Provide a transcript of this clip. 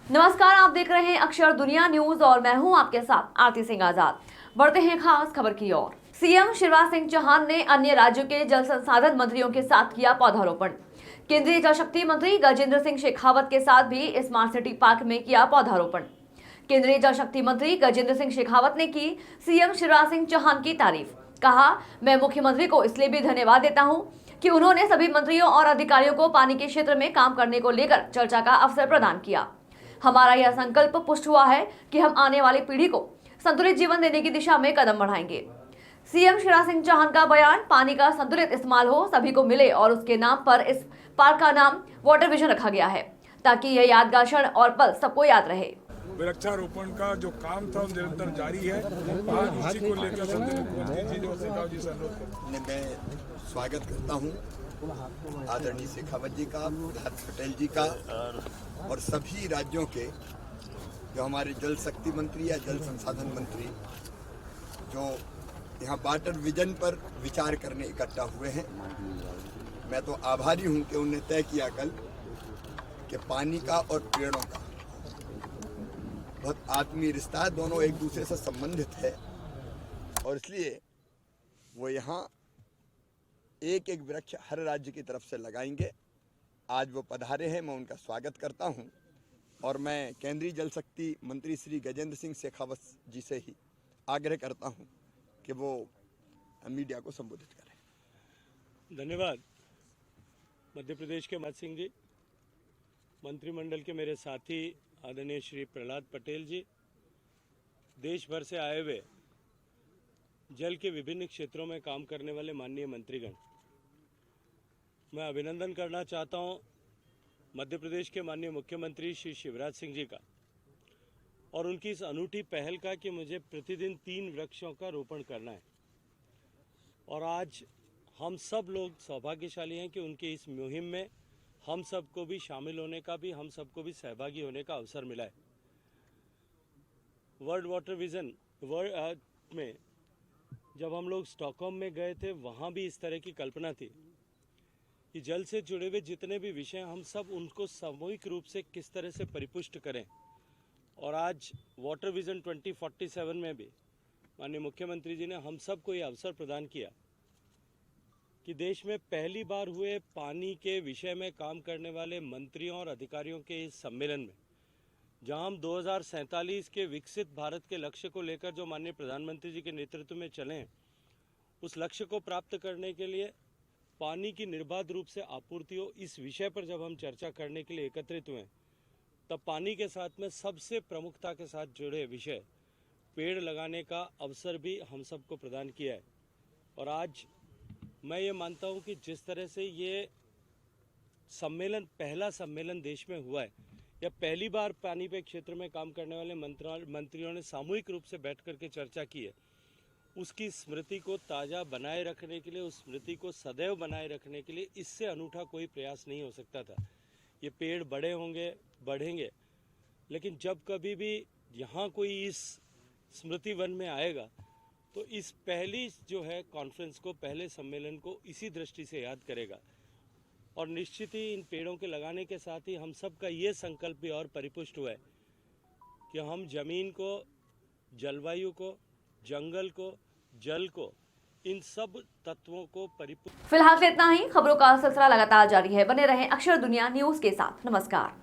नमस्कार, आप देख रहे हैं अक्षर दुनिया न्यूज और मैं हूं आपके साथ आरती सिंह आजाद। बढ़ते हैं खास खबर की ओर। सीएम शिवराज सिंह चौहान ने अन्य राज्यों के जल संसाधन मंत्रियों के साथ किया पौधारोपण। केंद्रीय जल शक्ति मंत्री गजेंद्र सिंह शेखावत के साथ भी स्मार्ट सिटी पार्क में किया पौधारोपण। केंद्रीय जल शक्ति मंत्री गजेंद्र सिंह शेखावत ने की सीएम शिवराज सिंह चौहान की तारीफ। कहा, मैं मुख्यमंत्री को इसलिए भी धन्यवाद देता हूं कि उन्होंने सभी मंत्रियों और अधिकारियों को पानी के क्षेत्र में काम करने को लेकर चर्चा का अवसर प्रदान किया। हमारा यह संकल्प पुष्ट हुआ है कि हम आने वाली पीढ़ी को संतुलित जीवन देने की दिशा में कदम बढ़ाएंगे। सीएम शिवराज सिंह चौहान का बयान, पानी का संतुलित इस्तेमाल हो, सभी को मिले और उसके नाम पर इस पार्क का नाम वाटर विजन रखा गया है ताकि यह यादगार क्षण और पल सबको याद रहे। वृक्षारोपण का जो काम था निरंतर जारी है। आज उसी को लेकर संतुलित मुख्यमंत्री जी जो शेखावत जी से अनुरोध करते हैं। मैं स्वागत करता हूं आदरणीय शेखावत जी का, प्रहलाद पटेल जी का और सभी राज्यों के जो हमारे जल शक्ति मंत्री या जल संसाधन मंत्री जो यहाँ वाटर विजन पर विचार करने इकट्ठा हुए हैं। मैं तो आभारी हूं कि उन्होंने तय किया कल कि पानी का और पेड़ों का बहुत आत्मीय रिश्ता है, दोनों एक दूसरे से संबंधित है और इसलिए वो यहाँ एक एक वृक्ष हर राज्य की तरफ से लगाएंगे। आज वो पधारे हैं, मैं उनका स्वागत करता हूं और मैं केंद्रीय जल शक्ति मंत्री श्री गजेंद्र सिंह शेखावत जी से ही आग्रह करता हूं कि वो मीडिया को संबोधित करें। धन्यवाद। मध्य प्रदेश के मत सिंह जी, मंत्रिमंडल के मेरे साथी आदरणीय श्री प्रहलाद पटेल जी, देश भर से आए हुए जल के विभिन्न क्षेत्रों में काम करने वाले माननीय मंत्रीगण, मैं अभिनंदन करना चाहता हूं मध्य प्रदेश के माननीय मुख्यमंत्री श्री शिवराज सिंह जी का और उनकी इस अनूठी पहल का कि मुझे प्रतिदिन 3 वृक्षों का रोपण करना है। और आज हम सब लोग सौभाग्यशाली हैं कि उनकी इस मुहिम में हम सबको भी शामिल होने का भी, हम सबको भी सहभागी होने का अवसर मिला है। वर्ल्ड वाटर विजन में जब हम लोग स्टॉकहोम में गए थे, वहाँ भी इस तरह की कल्पना थी कि जल से जुड़े हुए जितने भी विषय हम सब उनको सामूहिक रूप से किस तरह से परिपुष्ट करें। और आज वाटर विजन 2047 में भी माननीय मुख्यमंत्री जी ने हम सबको ये अवसर प्रदान किया कि देश में पहली बार हुए पानी के विषय में काम करने वाले मंत्रियों और अधिकारियों के इस सम्मेलन में, जहां हम 2047 के विकसित भारत के लक्ष्य को लेकर जो माननीय प्रधानमंत्री जी के नेतृत्व में चले हैं, उस लक्ष्य को प्राप्त करने के लिए पानी की निर्बाध रूप से आपूर्ति हो, इस विषय पर जब हम चर्चा करने के लिए एकत्रित हुए, तब पानी के साथ में सबसे प्रमुखता के साथ जुड़े विषय पेड़ लगाने का अवसर भी हम सबको प्रदान किया है। और आज मैं ये मानता हूँ कि जिस तरह से ये सम्मेलन, पहला सम्मेलन देश में हुआ है, या पहली बार पानी पे क्षेत्र में काम करने वाले मंत्रियों ने सामूहिक रूप से बैठ करके चर्चा की है, उसकी स्मृति को ताज़ा बनाए रखने के लिए, उस स्मृति को सदैव बनाए रखने के लिए इससे अनूठा कोई प्रयास नहीं हो सकता था। ये पेड़ बड़े होंगे, बढ़ेंगे, लेकिन जब कभी भी यहाँ कोई इस स्मृति वन में आएगा तो इस पहली जो है कॉन्फ्रेंस को, पहले सम्मेलन को इसी दृष्टि से याद करेगा। और निश्चित ही इन पेड़ों के लगाने के साथ ही हम सब का ये संकल्प भी और परिपुष्ट हुआ है कि हम जमीन को, जलवायु को, जंगल को, जल को, इन सब तत्वों को फिलहाल इतना ही। खबरों का सिलसिला लगातार जारी है। बने रहें अक्षर दुनिया न्यूज के साथ। नमस्कार।